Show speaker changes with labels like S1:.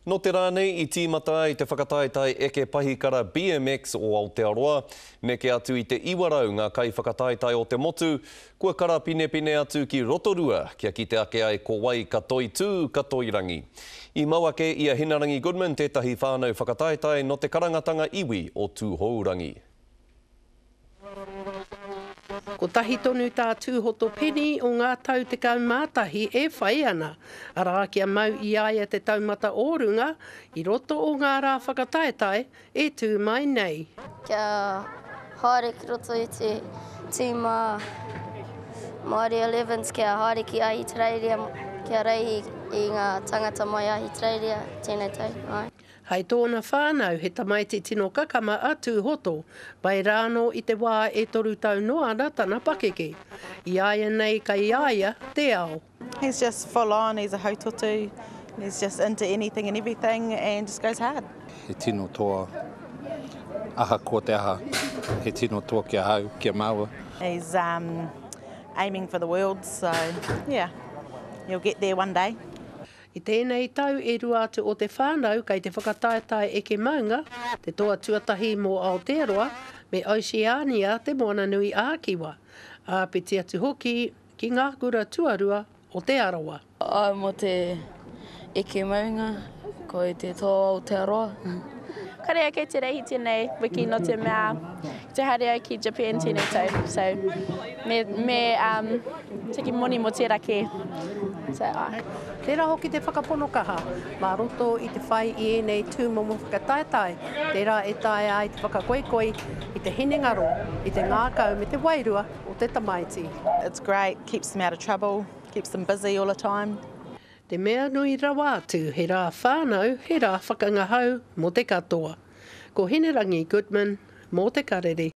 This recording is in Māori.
S1: No te rānei i tīmata i te whakataetai eke pahikara BMX o Aotearoa, neke atu i te iwarau ngā kai whakataetai o te motu, kua kara pine atu ki Rotorua, kia ki te ake ai ko wai katoi tū, katoi rangi. I mauake ia Hinarangi Goodman tētahi whānau whakataetai no te karangatanga iwi o Tūhourangi.
S2: Ko tahi tonu tā tūhoto peni o ngā tau te kaumātahi e whai ana. Arā kia mau i aia te taumata ōrunga, i roto o ngā rā whakataetai e tū mai nei.
S3: Kia haere ki roto i te tīma Māori 11s, kia haere ki Ahitereiria, kia reihi i ngā tangata mai Ahitereiria, tēnei tau. Ai.
S2: Hei tōna whānau he tamaiti tino kakama a Tūhoto, bai rāno i te wā e toru tau noa na tana pakeke. I aia nei kai aia te ao.
S4: He's just full on, he's a hautotu, he's just into anything and everything and just goes hard.
S5: He tino toa aha ko te aha, he tino toa kia hau, kia maua.
S4: He's aiming for the world, so yeah, he'll get there one day.
S2: I tēnei tau e rua atu o te whānau kai te whakataetai eke maunga, te toa tuatahi mō Aotearoa, me Oceania te moana nui ākiwa. Āpiti atu hoki ki ngā kura tuarua o te arawa.
S6: Ai mo te eke maunga, ko i te toa Aotearoa.
S7: Karea kei te reihi tēnei, wiki no te mea, te haere ki Japan tēnei tau. So, me tiki moni mo te rake. So,
S2: Tērā hoki te whakapono kaha, mā roto i te whai i enei tūmomo whakataetai. Tērā e tae ai te whakakoikoi i te hinengaro, i te ngākau me te wairua o te tamaiti.
S4: It's great, keeps them out of trouble, keeps them busy all the time.
S2: Te mea nui rawa atu, he rā whānau, he rā whakangahau mō te katoa. Ko Hinarangi Goodman, mō te karere.